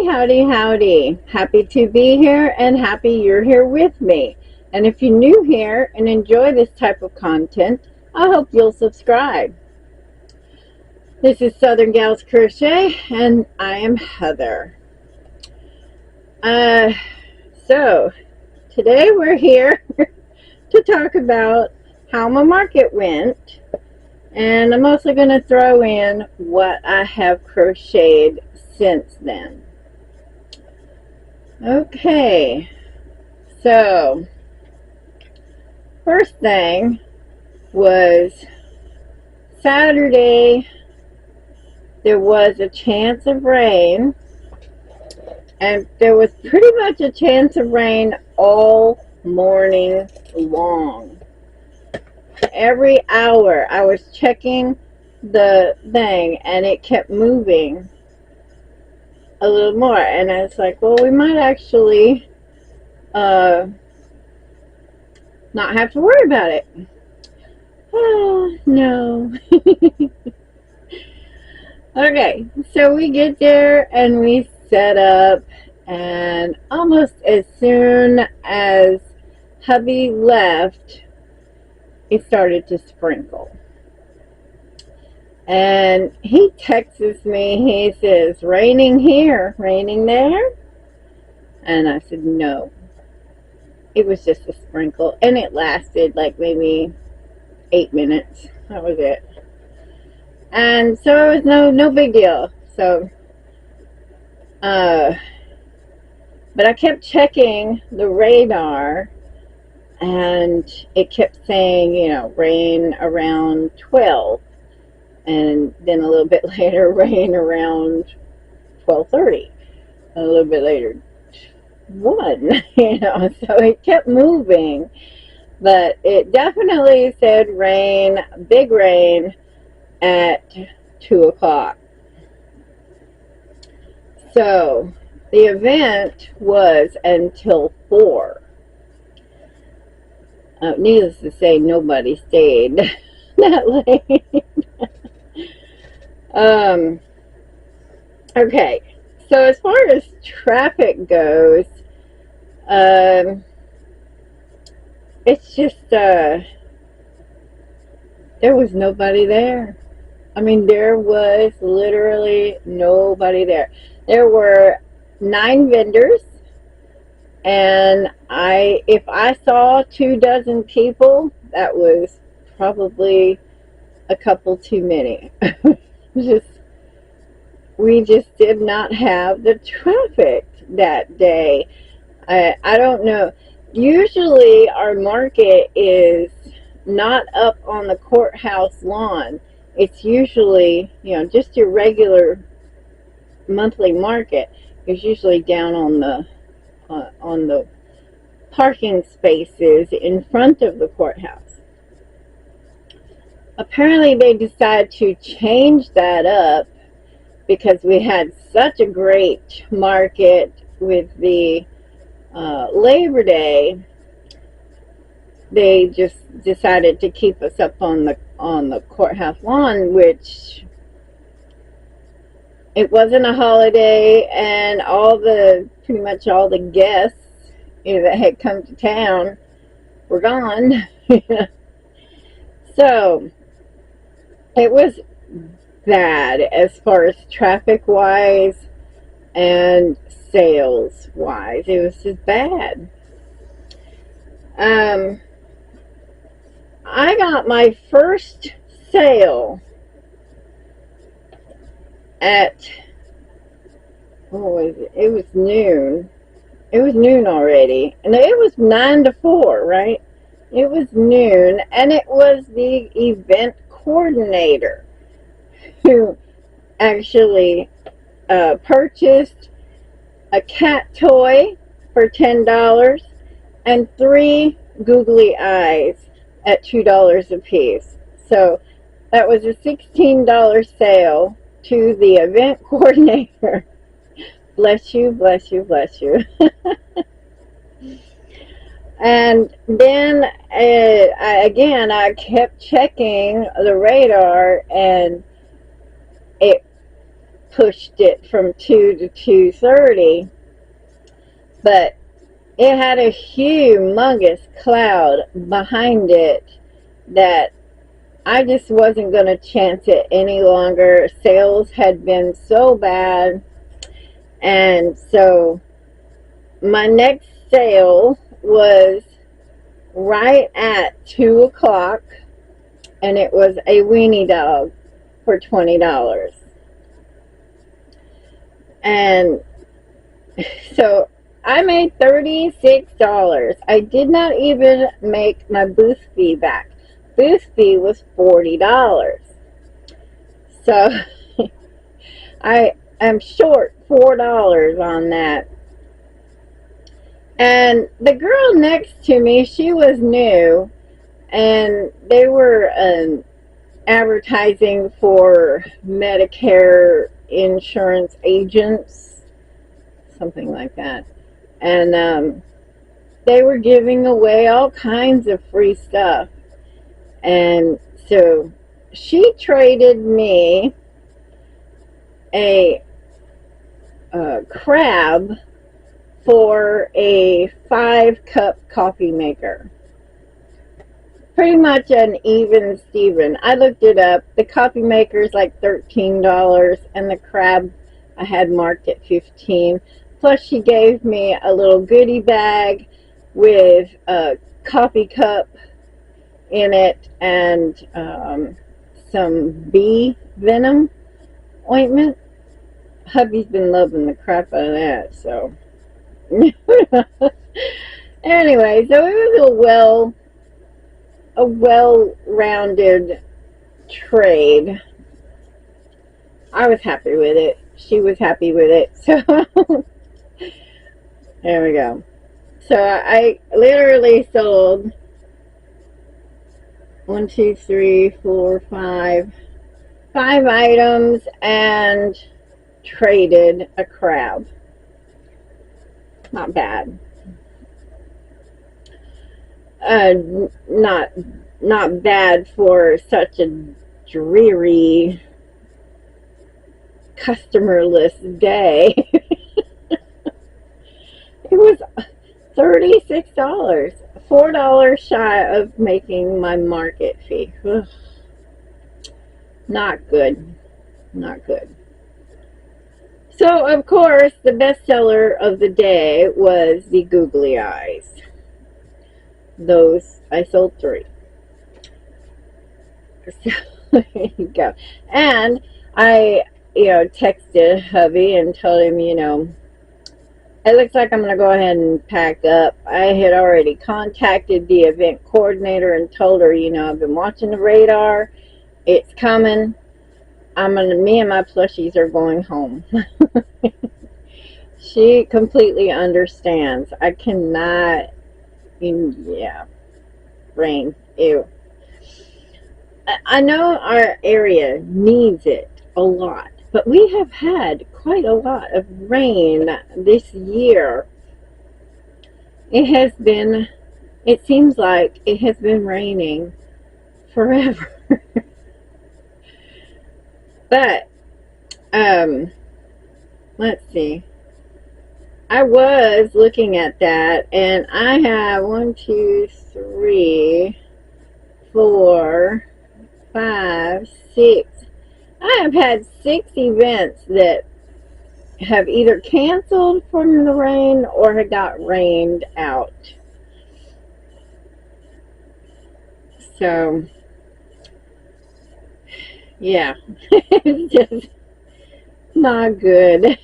howdy, howdy. Happy to be here and happy you're here with me. And if you're new here and enjoy this type of content, I hope you'll subscribe. This is Southern Gals Crochet and I am Heather. So today we're here to talk about how my market went. And I'm also going to throw in what I have crocheted since then. Okay, so first thing was Saturday. There was a chance of rain, and there was pretty much a chance of rain all morning long. Every hour I was checking the thing and it kept moving a little more, and I was like, well, we might actually not have to worry about it. Oh no. Okay, so we get there and we set up, and almost as soon as hubby left, it started to sprinkle. And he texts me, he says, raining here, raining there? And I said, no. It was just a sprinkle, and it lasted like maybe 8 minutes. That was it. And so it was no big deal. So, but I kept checking the radar, and it kept saying, you know, rain around 12. And then a little bit later, rain around 12:30. A little bit later, 1. You know, so it kept moving. But it definitely said rain, big rain, at 2 o'clock. So the event was until 4. Needless to say, nobody stayed that late. Okay, so as far as traffic goes, it's just, there was nobody there. I mean, there was literally nobody there. There were 9 vendors, and if I saw 24 people, that was probably a couple too many. We just did not have the traffic that day. I don't know. Usually our market is not up on the courthouse lawn. It's usually, you know, just your regular monthly market is usually down on the parking spaces in front of the courthouse. Apparently they decided to change that up because we had such a great market with the Labor Day. They just decided to keep us up on the courthouse lawn, which it wasn't a holiday, and pretty much all the guests, you know, that had come to town were gone. So it was bad as far as traffic wise and sales wise. It was just bad. I got my first sale at, what was it? It was noon. It was noon already. And it was 9 to 4, right? It was noon, and it was the event coordinator who actually purchased a cat toy for $10 and 3 googly eyes at $2 a piece. So that was a $16 sale to the event coordinator. Bless you, bless you, bless you. And then I kept checking the radar, and it pushed it from 2 to 2:30, but it had a humongous cloud behind it that I just wasn't going to chance it any longer. Sales had been so bad, and so my next sale was right at 2 o'clock, and it was a weenie dog for $20. And so I made $36. I did not even make my booth fee back. Booth fee was $40. So I am short $4 on that. And the girl next to me, she was new, and they were advertising for Medicare insurance agents, something like that. And they were giving away all kinds of free stuff. And so she traded me a crab for a 5-cup coffee maker. Pretty much an even Steven. I looked it up. The coffee maker is like $13, and the crab I had marked at $15. Plus, she gave me a little goodie bag with a coffee cup in it and some bee venom ointment. Hubby's been loving the crap out of that, so. Anyway, so it was a well-rounded trade. I was happy with it. She was happy with it. So there we go. So I literally sold 1, 2, 3, 4, 5 items and traded a crab. Not bad. Not bad for such a dreary customerless day. It was $36, $4 shy of making my market fee. Ugh. Not good. Not good. So, of course, the bestseller of the day was the googly eyes. Those, I sold 3. So, there you go. And I, texted hubby and told him, it looks like I'm going to go ahead and pack up. I had already contacted the event coordinator and told her, I've been watching the radar. It's coming. Me and my plushies are going home. She completely understands. I cannot, rain, ew. I know our area needs it a lot, but we have had quite a lot of rain this year. It seems like it has been raining forever. But, let's see. I was looking at that, and I have 1, 2, 3, 4, 5, 6. I have had 6 events that have either canceled from the rain or had got rained out. So, yeah, it's just not good.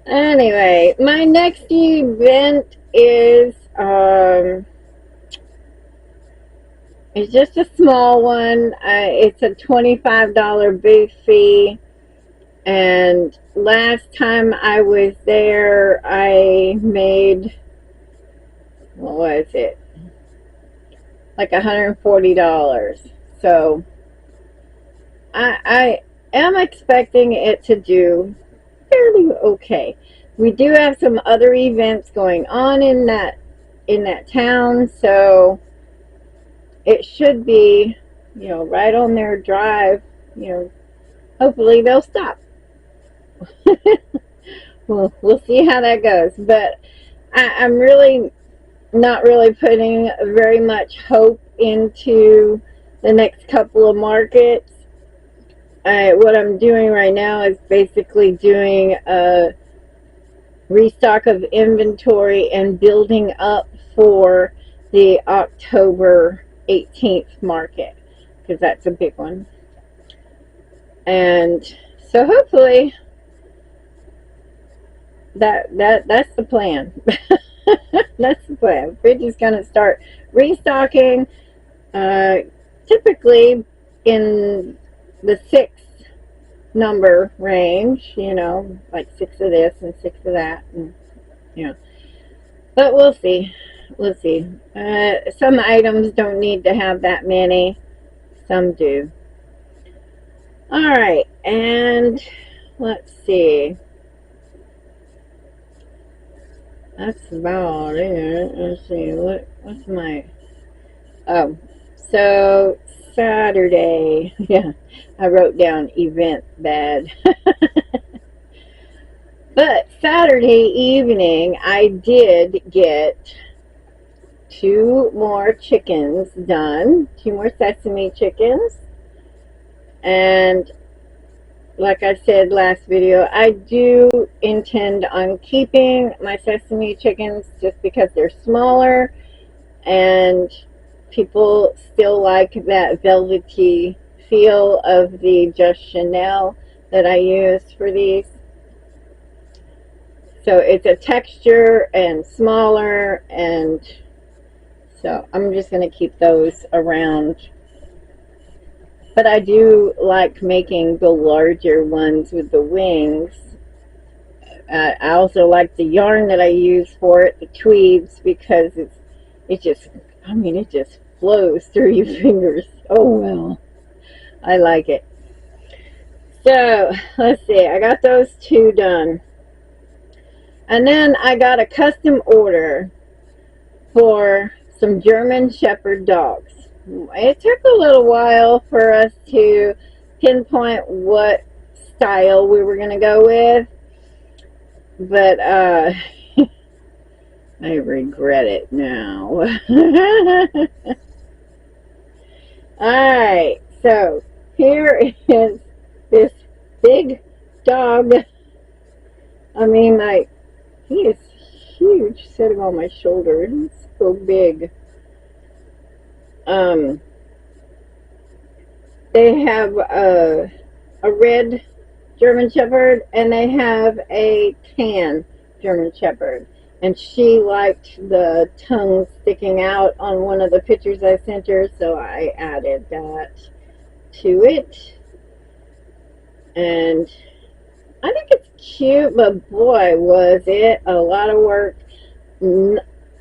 Anyway, my next event is it's just a small one. It's a $25 booth fee, and last time I was there, I made, what was it? Like $140. So I am expecting it to do fairly okay. We do have some other events going on in that town, so it should be, right on their drive, hopefully they'll stop. We'll see how that goes. But I'm really not really putting very much hope into the next couple of markets. What I'm doing right now is basically doing a restock of inventory and building up for the October 18th market, because that's a big one. And so hopefully that's the plan. That's the plan. We're just gonna start restocking, typically in the 6 number range, you know, like 6 of this and 6 of that, and you know. But we'll see. We'll see. Some items don't need to have that many. Some do. All right, and let's see. That's about it. Let's see. What's my... Oh, so Saturday. Yeah, I wrote down event bad. But Saturday evening, I did get 2 more chickens done. 2 more sesame chickens. And like I said last video, I do intend on keeping my sesame chickens just because they're smaller and people still like that velvety feel of the Just Chanel that I use for these. So it's a texture and smaller, and so I'm just going to keep those around. But I do like making the larger ones with the wings. I also like the yarn that I use for it, the tweeds, because it just flows through your fingers. Oh well, I like it. So let's see, I got those 2 done. And then I got a custom order for some German Shepherd dogs. It took a little while for us to pinpoint what style we were going to go with, but I regret it now. Alright, so here is this big dog. I mean, like, he is huge sitting on my shoulder. He's so big. They have a red German Shepherd and they have a tan German Shepherd. And she liked the tongue sticking out on one of the pictures I sent her, so I added that to it. And I think it's cute, but boy, was it a lot of work.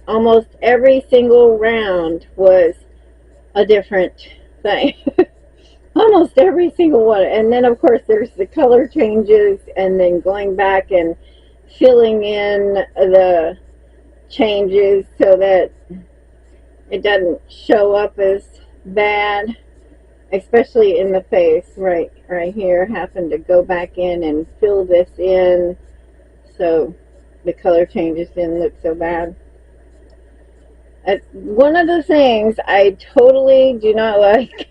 Almost every single round was a different thing. Almost every single one. And then, of course, there's the color changes, and then going back and filling in the changes so that it doesn't show up as bad. Especially in the face, right here, having to go back in and fill this in so the color changes didn't look so bad. That's one of the things I totally do not like.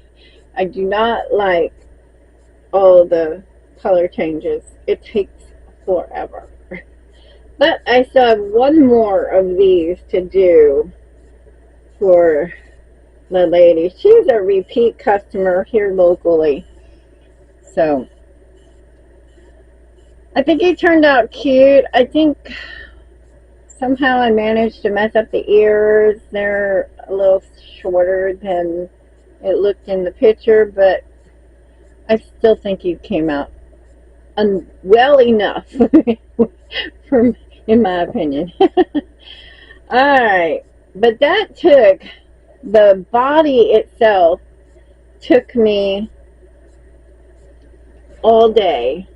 I do not like all the color changes. It takes forever. But I still have 1 more of these to do for the lady. She's a repeat customer here locally. So I think he turned out cute. I think somehow I managed to mess up the ears. They're a little shorter than it looked in the picture, but I still think he came out well enough in my opinion. Alright, but that took, the body itself took me all day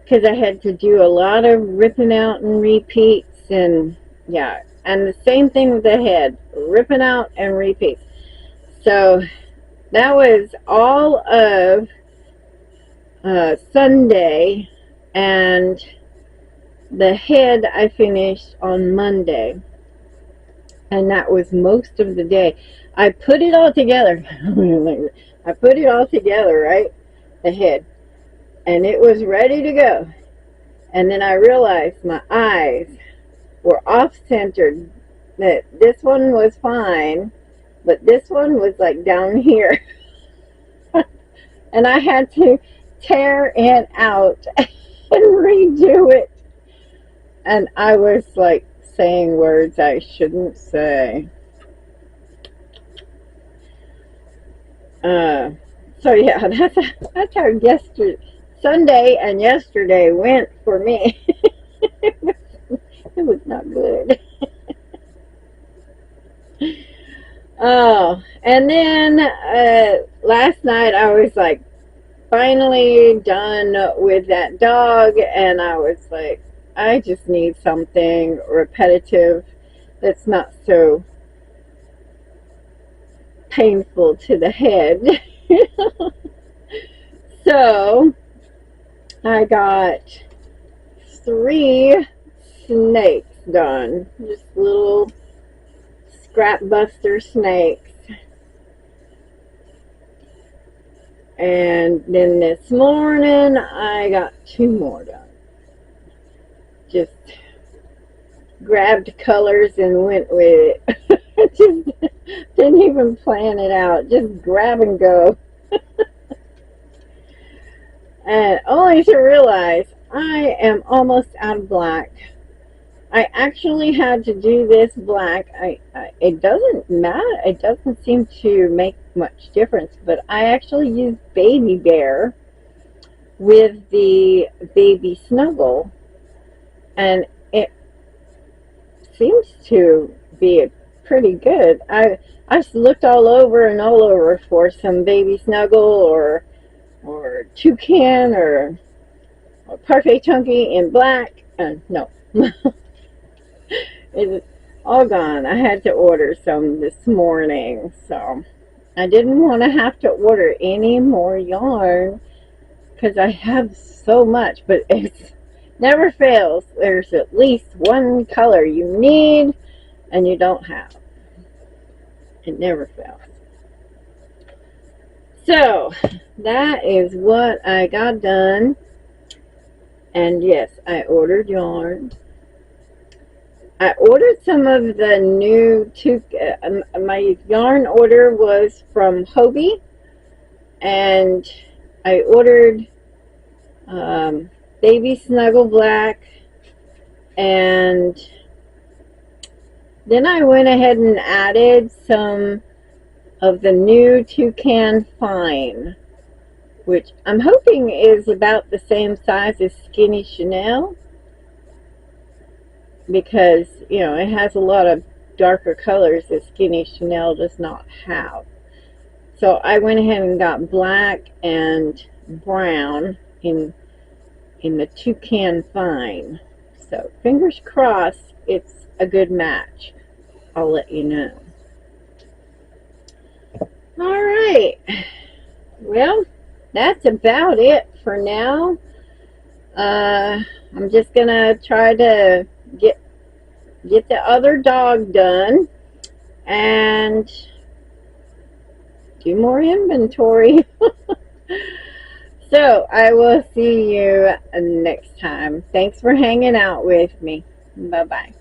because I had to do a lot of ripping out and repeats, and yeah, and the same thing with the head, ripping out and repeats. So that was all of Sunday, and the head I finished on Monday, and that was most of the day. I put it all together. I put it all together, right? The head, and it was ready to go. And then I realized my eyes were off-centered. That this one was fine, but this one was like down here. And I had to tear it out and redo it. And I was like saying words I shouldn't say. So yeah, that's how Sunday and yesterday went for me. It was not good. Oh, and then last night I was like finally done with that dog, and I was like, I just need something repetitive that's not so painful to the head. So I got 3 snakes done, just little scrap buster snakes. And then this morning I got 2 more done. Just grabbed colors and went with it. Just didn't even plan it out, just grab and go. And only to realize I am almost out of black. I actually had to do this black. It doesn't matter. It doesn't seem to make much difference. But I actually used Baby Bear with the Baby Snuggle. And it seems to be pretty good. I looked all over and all over for some Baby Snuggle or Toucan or Parfait Chunky in black. No. It's all gone. I had to order some this morning, so I didn't want to have to order any more yarn because I have so much, but it never fails. There's at least one color you need and you don't have. It never fails. So that is what I got done. And yes, I ordered yarn. I ordered some of the new my yarn order was from Hobie, and I ordered Baby Snuggle Black, and then I went ahead and added some of the new Toucan Fine, which I'm hoping is about the same size as Skinny Chanel, because, you know, it has a lot of darker colors that Skinny Chanel does not have. So I went ahead and got black and brown in the Toucan Fine. So fingers crossed it's a good match. I'll let you know. Alright. Well, that's about it for now. I'm just gonna try to get the other dog done and do more inventory. So I will see you next time. Thanks for hanging out with me. Bye bye.